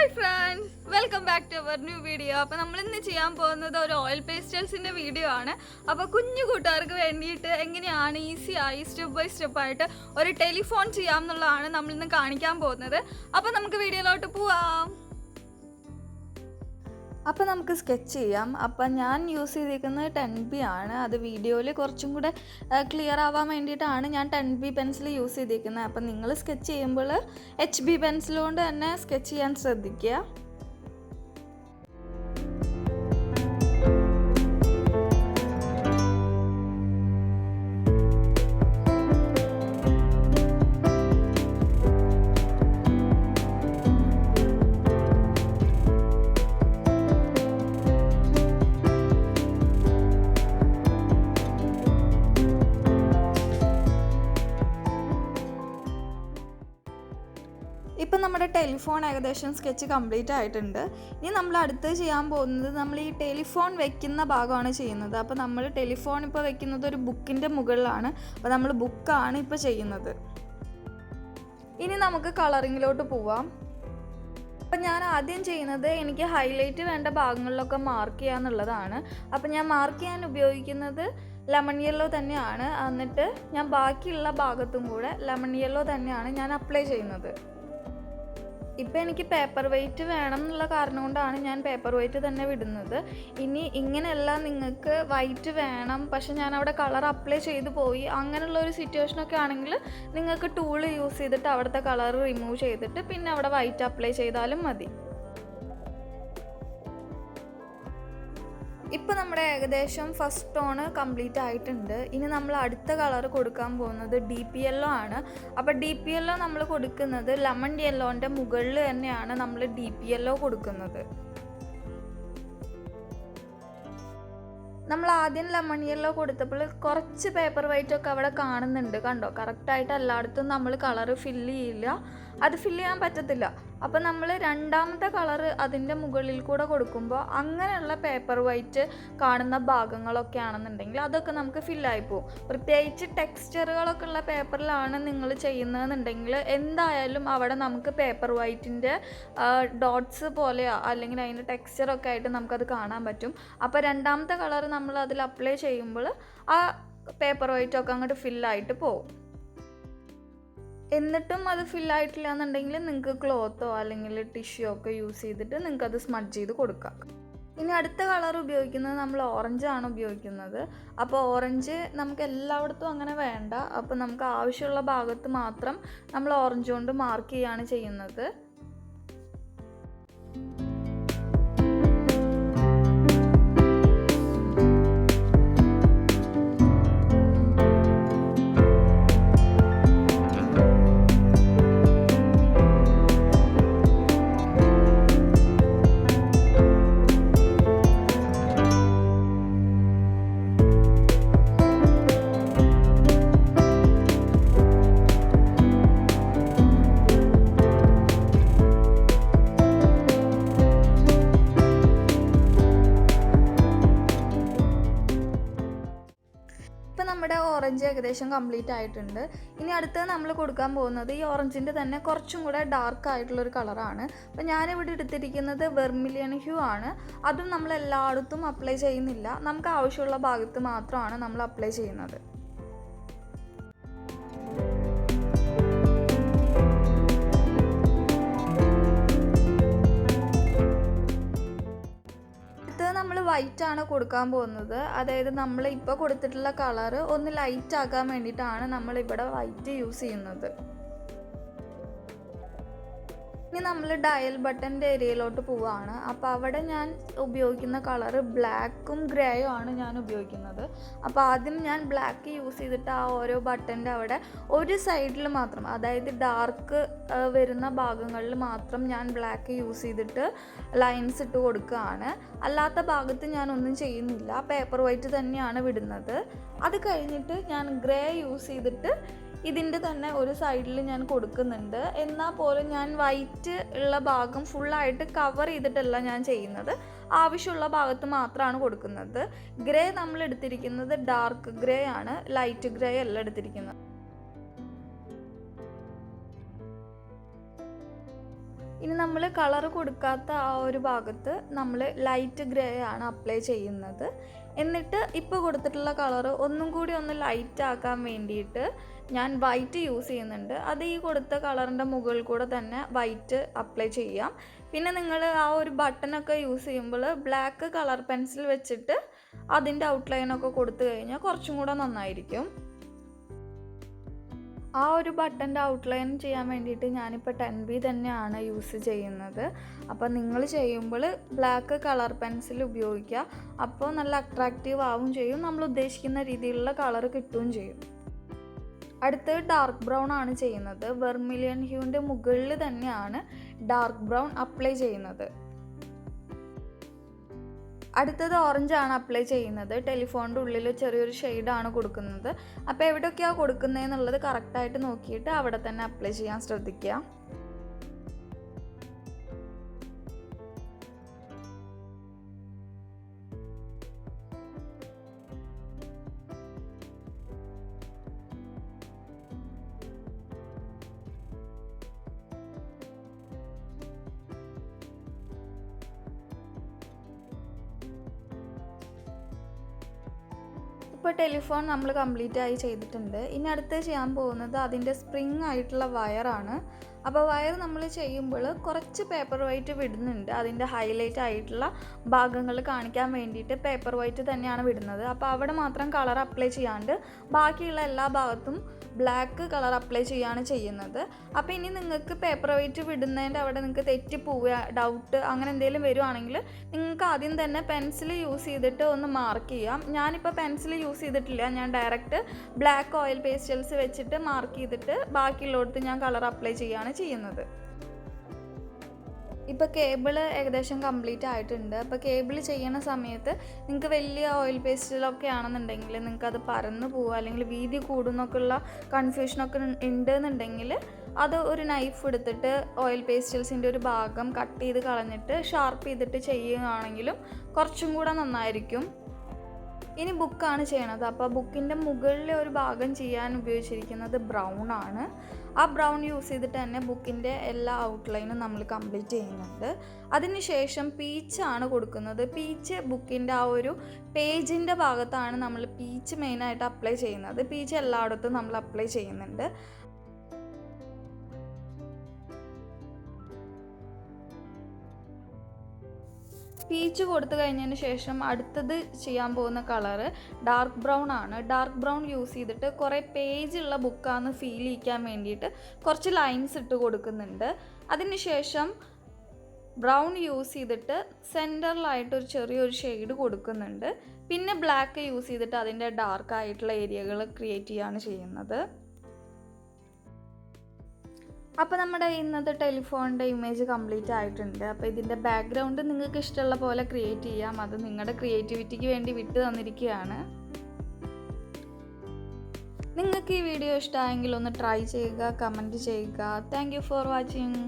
Hi friends, welcome back to our new video. അപ്പോൾ നമ്മൾ ഇന്ന് ചെയ്യാൻ പോകുന്നത് ഒരു ഓയിൽ പേസ്റ്റൽസിന്റെ വീഡിയോ ആണ്. അപ്പോൾ കുഞ്ഞു കൂട്ടുകാർക്ക് വേണ്ടിയിട്ട് എങ്ങനെയാണ് ഈസി ആയി സ്റ്റെപ്പ് ബൈ സ്റ്റെപ്പ് ആയിട്ട് ഒരു ടെലിഫോൺ ചെയ്യാം എന്നുള്ളതാണ് നമ്മൾ ഇന്ന് കാണിക്കാൻ പോകുന്നത്. അപ്പോൾ നമുക്ക് വീഡിയോയിലോട്ട് പോവാം. അപ്പോൾ നമുക്ക് സ്കെച്ച് ചെയ്യാം. അപ്പം ഞാൻ യൂസ് ചെയ്തിരിക്കുന്നത് 10B ആണ്. അത് വീഡിയോയിൽ കുറച്ചും കൂടെ ക്ലിയർ ആവാൻ വേണ്ടിയിട്ടാണ് ഞാൻ 10B പെൻസിൽ യൂസ് ചെയ്തിരിക്കുന്നത്. അപ്പം നിങ്ങൾ സ്കെച്ച് ചെയ്യുമ്പോൾ HB പെൻസിൽ കൊണ്ട് തന്നെ സ്കെച്ച് ചെയ്യാൻ ശ്രദ്ധിക്കുക. ഇപ്പം നമ്മുടെ ടെലിഫോൺ ഏകദേശം സ്കെച്ച് കംപ്ലീറ്റ് ആയിട്ടുണ്ട്. ഇനി നമ്മൾ അടുത്ത് ചെയ്യാൻ പോകുന്നത് നമ്മൾ ഈ ടെലിഫോൺ വെക്കുന്ന ഭാഗമാണ് ചെയ്യുന്നത്. അപ്പോൾ നമ്മൾ ടെലിഫോൺ ഇപ്പോൾ വെക്കുന്നത് ഒരു ബുക്കിൻ്റെ മുകളിലാണ്. അപ്പോൾ നമ്മൾ ബുക്കാണ് ഇപ്പോൾ ചെയ്യുന്നത്. ഇനി നമുക്ക് കളറിങ്ങിലോട്ട് പോവാം. അപ്പം ഞാൻ ആദ്യം ചെയ്യുന്നത് എനിക്ക് ഹൈലൈറ്റ് വേണ്ട ഭാഗങ്ങളിലൊക്കെ മാർക്ക് ചെയ്യുക എന്നുള്ളതാണ്. അപ്പം ഞാൻ മാർക്ക് ചെയ്യാൻ ഉപയോഗിക്കുന്നത് ലെമൺ യെല്ലോ തന്നെയാണ്. എന്നിട്ട് ഞാൻ ബാക്കിയുള്ള ഭാഗത്തും കൂടെ ലെമൺ യെല്ലോ തന്നെയാണ് ഞാൻ അപ്ലൈ ചെയ്യുന്നത്. ഇപ്പം എനിക്ക് പേപ്പർ വെയ്റ്റ് വേണം എന്നുള്ള കാരണം കൊണ്ടാണ് ഞാൻ പേപ്പർ വെയ്റ്റ് തന്നെ വിടുന്നത്. ഇനി ഇങ്ങനെയല്ല നിങ്ങൾക്ക് വൈറ്റ് വേണം പക്ഷെ ഞാൻ അവിടെ കളർ അപ്ലൈ ചെയ്ത് പോയി അങ്ങനെയുള്ളൊരു സിറ്റുവേഷനൊക്കെ ആണെങ്കിൽ നിങ്ങൾക്ക് ടൂൾ യൂസ് ചെയ്തിട്ട് അവിടുത്തെ കളർ റിമൂവ് ചെയ്തിട്ട് പിന്നെ അവിടെ വൈറ്റ് അപ്ലൈ ചെയ്താലും മതി. ഇപ്പോൾ നമ്മുടെ ഏകദേശം ഫസ്റ്റ് ടോണ് കംപ്ലീറ്റ് ആയിട്ടുണ്ട്. ഇനി നമ്മൾ അടുത്ത കളർ കൊടുക്കാൻ പോകുന്നത് DP യെല്ലോ ആണ്. അപ്പോൾ DP യെല്ലോ നമ്മൾ കൊടുക്കുന്നത് ലെമൺ യെല്ലോൻ്റെ മുകളിൽ തന്നെയാണ് നമ്മൾ DP യെല്ലോ കൊടുക്കുന്നത്. നമ്മൾ ആദ്യം ലെമൺ യെല്ലോ കൊടുത്തപ്പോൾ കുറച്ച് പേപ്പർ വൈറ്റ് ഒക്കെ അവിടെ കാണുന്നുണ്ട്, കണ്ടോ? കറക്റ്റായിട്ട് എല്ലായിടത്തും നമ്മൾ കളർ ഫില്ല് ചെയ്യില്ല, അത് ഫില്ല് ചെയ്യാൻ പറ്റത്തില്ല. അപ്പോൾ നമ്മൾ രണ്ടാമത്തെ കളറ് അതിൻ്റെ മുകളിൽ കൂടെ കൊടുക്കുമ്പോൾ അങ്ങനെയുള്ള പേപ്പർ വൈറ്റ് കാണുന്ന ഭാഗങ്ങളൊക്കെ ആണെന്നുണ്ടെങ്കിൽ അതൊക്കെ നമുക്ക് ഫില്ലായി പോകും. പ്രത്യേകിച്ച് ടെക്സ്ചറുകളൊക്കെ ഉള്ള പേപ്പറിലാണ് നിങ്ങൾ ചെയ്യുന്നതെന്നുണ്ടെങ്കിൽ എന്തായാലും അവിടെ നമുക്ക് പേപ്പർ വൈറ്റിൻ്റെ ഡോട്ട്സ് പോലെയോ അല്ലെങ്കിൽ അതിൻ്റെ ടെക്സ്ചറൊക്കെ ആയിട്ട് നമുക്കത് കാണാൻ പറ്റും. അപ്പോൾ രണ്ടാമത്തെ കളർ നമ്മൾ അതിൽ അപ്ലൈ ചെയ്യുമ്പോൾ ആ പേപ്പർ വൈറ്റൊക്കെ അങ്ങോട്ട് ഫില്ലായിട്ട് പോകും. എന്നിട്ടും അത് ഫില്ലായിട്ടില്ല എന്നുണ്ടെങ്കിൽ നിങ്ങൾക്ക് ക്ലോത്തോ അല്ലെങ്കിൽ ടിഷ്യൂ ഒക്കെ യൂസ് ചെയ്തിട്ട് നിങ്ങൾക്കത് സ്മഡ്ജ് ചെയ്ത് കൊടുക്കാം. ഇനി അടുത്ത കളർ ഉപയോഗിക്കുന്നത് നമ്മൾ ഓറഞ്ചാണ് ഉപയോഗിക്കുന്നത്. അപ്പോൾ ഓറഞ്ച് നമുക്ക് എല്ലായിടത്തും അങ്ങനെ വേണ്ട. അപ്പോൾ നമുക്ക് ആവശ്യമുള്ള ഭാഗത്ത് മാത്രം നമ്മൾ ഓറഞ്ച് കൊണ്ട് മാർക്ക് ചെയ്യുകയാണ് ചെയ്യുന്നത്. നമ്മുടെ ഓറഞ്ച് ഏകദേശം കംപ്ലീറ്റ് ആയിട്ടുണ്ട്. ഇനി അടുത്തത് നമ്മൾ കൊടുക്കാൻ പോകുന്നത് ഈ ഓറഞ്ചിൻ്റെ തന്നെ കുറച്ചും കൂടെ ഡാർക്ക് ആയിട്ടുള്ളൊരു കളറാണ്. അപ്പോൾ ഞാനിവിടെ എടുത്തിരിക്കുന്നത് വെർമിലിയൺ ഹ്യൂ ആണ്. അതും നമ്മൾ എല്ലായിടത്തും അപ്ലൈ ചെയ്യുന്നില്ല, നമുക്ക് ആവശ്യമുള്ള ഭാഗത്ത് മാത്രമാണ് നമ്മൾ അപ്ലൈ ചെയ്യുന്നത്. വൈറ്റ് ആണ് കൊടുക്കാൻ പോകുന്നത്. അതായത് നമ്മൾ ഇപ്പോൾ കൊടുത്തിട്ടുള്ള കളറ് ഒന്ന് ലൈറ്റ് ആക്കാൻ വേണ്ടിയിട്ടാണ് നമ്മളിവിടെ വൈറ്റ് യൂസ് ചെയ്യുന്നത്. ഇനി നമ്മൾ ഡയൽ ബട്ടൻ്റെ ഏരിയയിലോട്ട് പോവുകയാണ്. അപ്പോൾ അവിടെ ഞാൻ ഉപയോഗിക്കുന്ന കളറ് ബ്ലാക്കും ഗ്രേയും ആണ് ഞാൻ ഉപയോഗിക്കുന്നത്. അപ്പോൾ ആദ്യം ഞാൻ ബ്ലാക്ക് യൂസ് ചെയ്തിട്ട് ആ ഓരോ ബട്ടൻ്റെ അവിടെ ഒരു സൈഡിൽ മാത്രം, അതായത് ഡാർക്ക് വരുന്ന ഭാഗങ്ങളിൽ മാത്രം ഞാൻ ബ്ലാക്ക് യൂസ് ചെയ്തിട്ട് ലൈൻസ് ഇട്ട് കൊടുക്കുകയാണ്. അല്ലാത്ത ഭാഗത്ത് ഞാനൊന്നും ചെയ്യുന്നില്ല, പേപ്പർ വൈറ്റ് തന്നെയാണ് വിടുന്നത്. അത് കഴിഞ്ഞിട്ട് ഞാൻ ഗ്രേ യൂസ് ചെയ്തിട്ട് ഇതിൻ്റെ തന്നെ ഒരു സൈഡിൽ ഞാൻ കൊടുക്കുന്നുണ്ട്. എന്നാൽ പോലും ഞാൻ വൈറ്റ് ഉള്ള ഭാഗം ഫുള്ളായിട്ട് കവർ ചെയ്തിട്ടല്ല ഞാൻ ചെയ്യുന്നത്, ആവശ്യമുള്ള ഭാഗത്ത് മാത്രമാണ് കൊടുക്കുന്നത്. ഗ്രേ നമ്മൾ എടുത്തിരിക്കുന്നത് ഡാർക്ക് ഗ്രേ ആണ്, ലൈറ്റ് ഗ്രേ അല്ല എടുത്തിരിക്കുന്നത്. ഇനി നമ്മൾ കളർ കൊടുക്കാത്ത ആ ഒരു ഭാഗത്ത് നമ്മൾ ലൈറ്റ് ഗ്രേ ആണ് അപ്ലൈ ചെയ്യുന്നത്. എന്നിട്ട് ഇപ്പോൾ കൊടുത്തിട്ടുള്ള കളർ ഒന്നും കൂടി ഒന്ന് ലൈറ്റ് ആക്കാൻ വേണ്ടിയിട്ട് ഞാൻ വൈറ്റ് യൂസ് ചെയ്യുന്നുണ്ട്. അത് ഈ കൊടുത്ത കളറിൻ്റെ മുകളിൽ കൂടെ തന്നെ വൈറ്റ് അപ്ലൈ ചെയ്യാം. പിന്നെ നിങ്ങൾ ആ ഒരു ബട്ടണൊക്കെ യൂസ് ചെയ്യുമ്പോൾ ബ്ലാക്ക് കളർ പെൻസിൽ വെച്ചിട്ട് അതിൻ്റെ ഔട്ട്ലൈനൊക്കെ കൊടുത്തു കഴിഞ്ഞാൽ കുറച്ചും കൂടെ നന്നായിരിക്കും. ആ ഒരു ബട്ടൻ്റെ ഔട്ട്ലൈൻ ചെയ്യാൻ വേണ്ടിയിട്ട് ഞാനിപ്പോൾ 10B തന്നെയാണ് യൂസ് ചെയ്യുന്നത്. അപ്പോൾ നിങ്ങൾ ചെയ്യുമ്പോൾ ബ്ലാക്ക് കളർ പെൻസിൽ ഉപയോഗിക്കുക. അപ്പോൾ നല്ല അട്രാക്റ്റീവ് ആവും ചെയ്യും, നമ്മൾ ഉദ്ദേശിക്കുന്ന രീതിയിലുള്ള കളർ കിട്ടുകയും ചെയ്യും. അടുത്ത് ഡാർക്ക് ബ്രൗൺ ആണ് ചെയ്യുന്നത്. വെർമിലിയൻ ഹ്യൂവിൻ്റെ മുകളിൽ തന്നെയാണ് ഡാർക്ക് ബ്രൗൺ അപ്ലൈ ചെയ്യുന്നത്. അടുത്തത് ഓറഞ്ചാണ് അപ്ലൈ ചെയ്യുന്നത്. ടെലിഫോണിൻ്റെ ഉള്ളിൽ ചെറിയൊരു ഷെയ്ഡാണ് കൊടുക്കുന്നത്. അപ്പോൾ എവിടെയൊക്കെയാണ് കൊടുക്കുന്നതെന്നുള്ളത് കറക്റ്റായിട്ട് നോക്കിയിട്ട് അവിടെ തന്നെ അപ്ലൈ ചെയ്യാൻ ശ്രദ്ധിക്കുക. ഇപ്പോൾ ടെലിഫോൺ നമ്മൾ കംപ്ലീറ്റ് ആയി ചെയ്തിട്ടുണ്ട്. ഇനി അടുത്ത് ചെയ്യാൻ പോകുന്നത് അതിൻ്റെ സ്പ്രിങ് ആയിട്ടുള്ള വയറാണ്. അപ്പോൾ വയർ നമ്മൾ ചെയ്യുമ്പോൾ കുറച്ച് പേപ്പർ വൈറ്റ് വിടുന്നുണ്ട്. അതിൻ്റെ ഹൈലൈറ്റ് ആയിട്ടുള്ള ഭാഗങ്ങൾ കാണിക്കാൻ വേണ്ടിയിട്ട് പേപ്പർ വൈറ്റ് തന്നെയാണ് വിടുന്നത്. അപ്പോൾ അവിടെ മാത്രം കളർ അപ്ലൈ ചെയ്യാണ്ട് ബാക്കിയുള്ള എല്ലാ ഭാഗത്തും ബ്ലാക്ക് കളർ അപ്ലൈ ചെയ്യുകയാണ് ചെയ്യുന്നത്. അപ്പോൾ ഇനി നിങ്ങൾക്ക് പേപ്പർ വൈറ്റ് വിടുന്നതിൻ്റെ അവിടെ നിങ്ങൾക്ക് തെറ്റിപ്പോവുക, ഡൗട്ട് അങ്ങനെ എന്തെങ്കിലും വരുവാണെങ്കിൽ നിങ്ങൾക്ക് ആദ്യം തന്നെ പെൻസിൽ യൂസ് ചെയ്തിട്ട് ഒന്ന് മാർക്ക് ചെയ്യാം. ഞാനിപ്പോൾ പെൻസിൽ യൂസ് ചെയ്തിട്ടില്ല, ഞാൻ ഡയറക്റ്റ് ബ്ലാക്ക് ഓയിൽ പേസ്റ്റൽസ് വെച്ചിട്ട് മാർക്ക് ചെയ്തിട്ട് ബാക്കിയുള്ളടത്ത് ഞാൻ കളർ അപ്ലൈ ചെയ്യുകയാണ് ചെയ്യുന്നത്. ഇപ്പോൾ കേബിൾ ഏകദേശം കംപ്ലീറ്റ് ആയിട്ടുണ്ട്. അപ്പോൾ കേബിൾ ചെയ്യുന്ന സമയത്ത് നിങ്ങൾക്ക് വലിയ ഓയിൽ പേസ്റ്റിലൊക്കെ ആണെന്നുണ്ടെങ്കിൽ നിങ്ങൾക്ക് അത് പരന്നു പോവുക അല്ലെങ്കിൽ വീതി കൂടുന്നൊക്കെയുള്ള കൺഫ്യൂഷനൊക്കെ ഉണ്ടെന്നുണ്ടെങ്കിൽ അത് ഒരു നൈഫ് എടുത്തിട്ട് ഓയിൽ പേസ്റ്റൽസിൻ്റെ ഒരു ഭാഗം കട്ട് ചെയ്ത് കളഞ്ഞിട്ട് ഷാർപ്പ് ചെയ്തിട്ട് ചെയ്യുകയാണെങ്കിലും കുറച്ചും കൂടെ നന്നായിരിക്കും. ഇനി ബുക്കാണ് ചെയ്യണത്. അപ്പോൾ ബുക്കിൻ്റെ മുകളിലെ ഒരു ഭാഗം ചെയ്യാൻ ഉപയോഗിച്ചിരിക്കുന്നത് ബ്രൗൺ ആണ്. ആ ബ്രൗൺ യൂസ് ചെയ്തിട്ട് തന്നെ ബുക്കിൻ്റെ എല്ലാ ഔട്ട്ലൈനും നമ്മൾ കംപ്ലീറ്റ് ചെയ്യുന്നുണ്ട്. അതിനുശേഷം പീച്ചാണ് കൊടുക്കുന്നത്. പീച്ച് ബുക്കിൻ്റെ ആ ഒരു പേജിൻ്റെ ഭാഗത്താണ് നമ്മൾ പീച്ച് മെയിനായിട്ട് അപ്ലൈ ചെയ്യുന്നത്. പീച്ച് എല്ലായിടത്തും നമ്മൾ അപ്ലൈ ചെയ്യുന്നുണ്ട്. പീച്ച് കൊടുത്തു കഴിഞ്ഞതിന് ശേഷം അടുത്തത് ചെയ്യാൻ പോകുന്ന കളറ് ഡാർക്ക് ബ്രൗൺ ആണ്. ഡാർക്ക് ബ്രൗൺ യൂസ് ചെയ്തിട്ട് കുറേ പേജുള്ള ബുക്കാന്ന് ഫീൽ ചെയ്യിക്കാൻ വേണ്ടിയിട്ട് കുറച്ച് ലൈൻസ് ഇട്ട് കൊടുക്കുന്നുണ്ട്. അതിനുശേഷം ബ്രൗൺ യൂസ് ചെയ്തിട്ട് സെൻറ്ററിലായിട്ടൊരു ചെറിയൊരു ഷെയ്ഡ് കൊടുക്കുന്നുണ്ട്. പിന്നെ ബ്ലാക്ക് യൂസ് ചെയ്തിട്ട് അതിൻ്റെ ഡാർക്ക് ആയിട്ടുള്ള ഏരിയകൾ ക്രിയേറ്റ് ചെയ്യുകയാണ് ചെയ്യുന്നത്. അപ്പോൾ നമ്മുടെ ഇന്നത്തെ ടെലിഫോണിൻ്റെ ഇമേജ് കംപ്ലീറ്റ് ആയിട്ടുണ്ട്. അപ്പോൾ ഇതിൻ്റെ ബാക്ക്ഗ്രൗണ്ട് നിങ്ങൾക്ക് ഇഷ്ടമുള്ള പോലെ ക്രിയേറ്റ് ചെയ്യാം. അത് നിങ്ങളുടെ ക്രിയേറ്റിവിറ്റിക്ക് വേണ്ടി വിട്ടു തന്നിരിക്കുകയാണ്. നിങ്ങൾക്ക് ഈ വീഡിയോ ഇഷ്ടമായെങ്കിൽ ഒന്ന് ട്രൈ ചെയ്യുക, കമൻറ്റ് ചെയ്യുക. Thank you for watching.